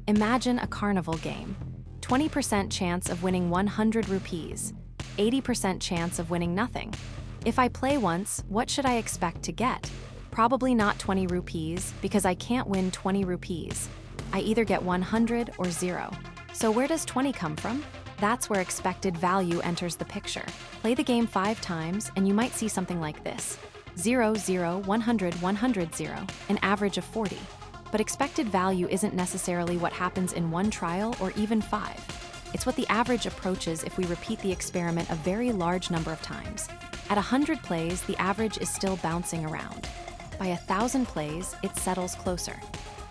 Imagine a carnival game. 20% chance of winning 100 rupees, 80% chance of winning nothing. If I play once, what should I expect to get? Probably not 20 rupees, because I can't win 20 rupees. I either get 100 or 0. So where does 20 come from? That's where expected value enters the picture. Play the game 5 times and you might see something like this. 0, 0, 100, 100, 0, an average of 40. But expected value isn't necessarily what happens in one trial or even 5. It's what the average approaches if we repeat the experiment a very large number of times. At 100 plays, the average is still bouncing around. By 1,000 plays, it settles closer.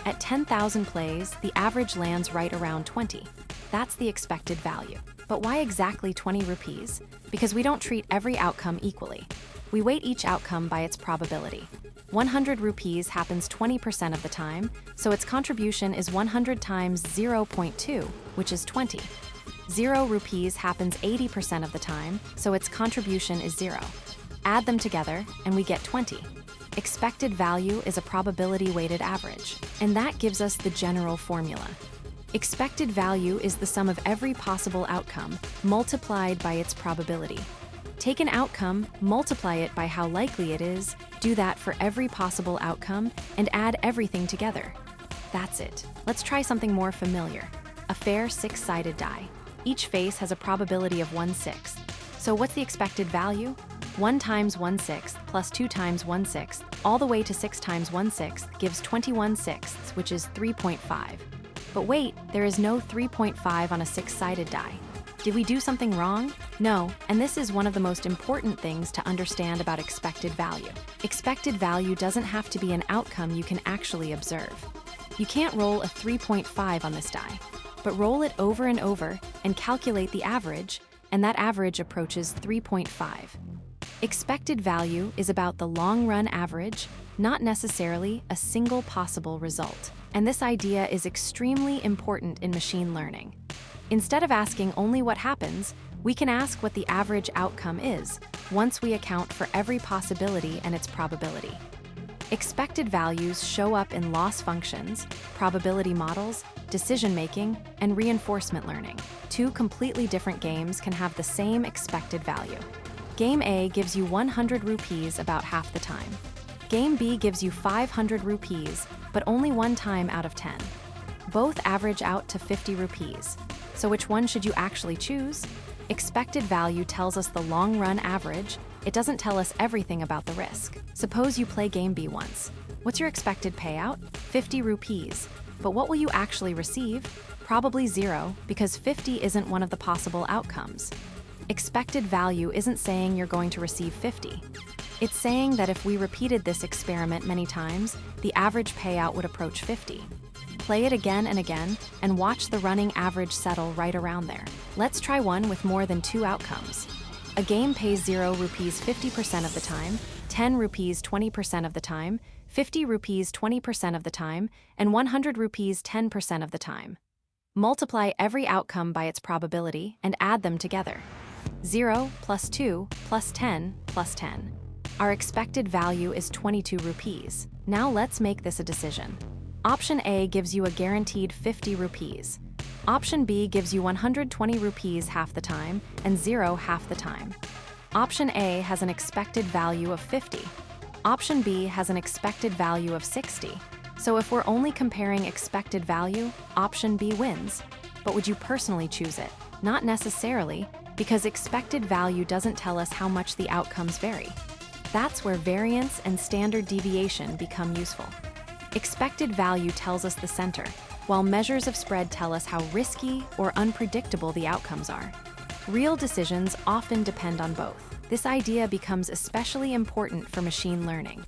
At 10,000 plays, the average lands right around 20. That's the expected value. But why exactly 20 rupees? Because we don't treat every outcome equally. We weight each outcome by its probability. 100 rupees happens 20% of the time, so its contribution is 100 times 0.2, which is 20. 0 rupees happens 80% of the time, so its contribution is 0. Add them together, and we get 20. Expected value is a probability-weighted average, and that gives us the general formula. Expected value is the sum of every possible outcome multiplied by its probability. Take an outcome, multiply it by how likely it is, do that for every possible outcome, and add everything together. That's it. Let's try something more familiar. A fair 6-sided die. Each face has a probability of 1/6. So what's the expected value? 1 times 1/6 plus 2 times 1/6, all the way to 6 times 1/6 gives 21/6, which is 3.5. But wait, there is no 3.5 on a 6-sided die. Did we do something wrong? No, and this is one of the most important things to understand about expected value. Expected value doesn't have to be an outcome you can actually observe. You can't roll a 3.5 on this die, but roll it over and over and calculate the average, and that average approaches 3.5. Expected value is about the long-run average, not necessarily a single possible result. And this idea is extremely important in machine learning. Instead of asking only what happens, we can ask what the average outcome is, once we account for every possibility and its probability. Expected values show up in loss functions, probability models, decision-making, and reinforcement learning. 2 completely different games can have the same expected value. Game A gives you 100 rupees about half the time. Game B gives you 500 rupees, but only 1 time out of 10. Both average out to 50 rupees. So which one should you actually choose? Expected value tells us the long-run average. It doesn't tell us everything about the risk. Suppose you play Game B once. What's your expected payout? 50 rupees. But what will you actually receive? Probably 0, because 50 isn't one of the possible outcomes. Expected value isn't saying you're going to receive 50. It's saying that if we repeated this experiment many times, the average payout would approach 50. Play it again and again, and watch the running average settle right around there. Let's try one with more than 2 outcomes. A game pays 0 rupees 50% of the time, 10 rupees 20% of the time, 50 rupees 20% of the time, and 100 rupees 10% of the time. Multiply every outcome by its probability and add them together. 0 plus 2 plus 10 plus 10. Our expected value is 22 rupees. Now let's make this a decision. Option A gives you a guaranteed 50 rupees. Option B gives you 120 rupees half the time and 0 half the time. Option A has an expected value of 50. Option B has an expected value of 60. So if we're only comparing expected value, option B wins. But would you personally choose it? Not necessarily, because expected value doesn't tell us how much the outcomes vary. That's where variance and standard deviation become useful. Expected value tells us the center, while measures of spread tell us how risky or unpredictable the outcomes are. Real decisions often depend on both. This idea becomes especially important for machine learning.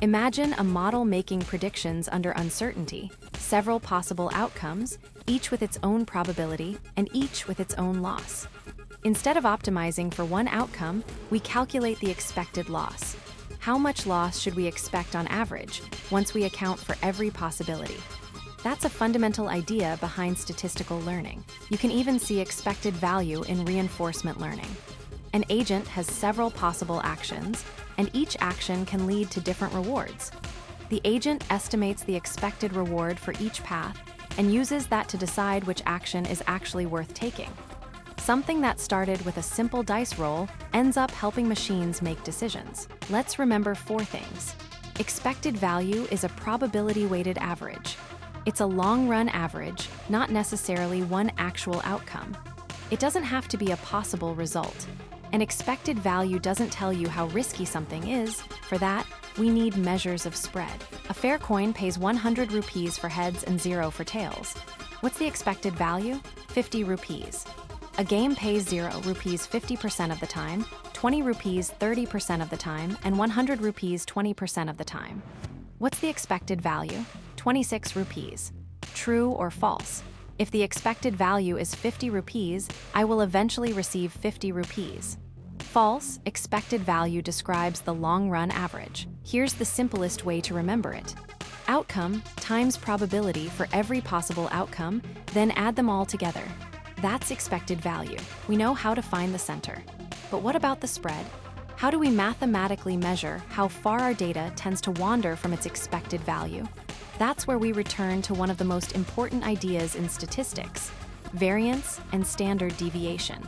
Imagine a model making predictions under uncertainty, several possible outcomes, each with its own probability and each with its own loss. Instead of optimizing for one outcome, we calculate the expected loss. How much loss should we expect on average, once we account for every possibility? That's a fundamental idea behind statistical learning. You can even see expected value in reinforcement learning. An agent has several possible actions, and each action can lead to different rewards. The agent estimates the expected reward for each path and uses that to decide which action is actually worth taking. Something that started with a simple dice roll ends up helping machines make decisions. Let's remember 4 things. Expected value is a probability-weighted average. It's a long-run average, not necessarily one actual outcome. It doesn't have to be a possible result. An expected value doesn't tell you how risky something is. For that, we need measures of spread. A fair coin pays 100 rupees for heads and 0 for tails. What's the expected value? 50 rupees. A game pays 0 rupees 50% of the time, 20 rupees 30% of the time, and 100 rupees 20% of the time. What's the expected value? 26 rupees. True or false? If the expected value is 50 rupees, I will eventually receive 50 rupees. False, expected value describes the long-run average. Here's the simplest way to remember it. Outcome times probability for every possible outcome, then add them all together. That's expected value. We know how to find the center. But what about the spread? How do we mathematically measure how far our data tends to wander from its expected value? That's where we return to one of the most important ideas in statistics: variance and standard deviation.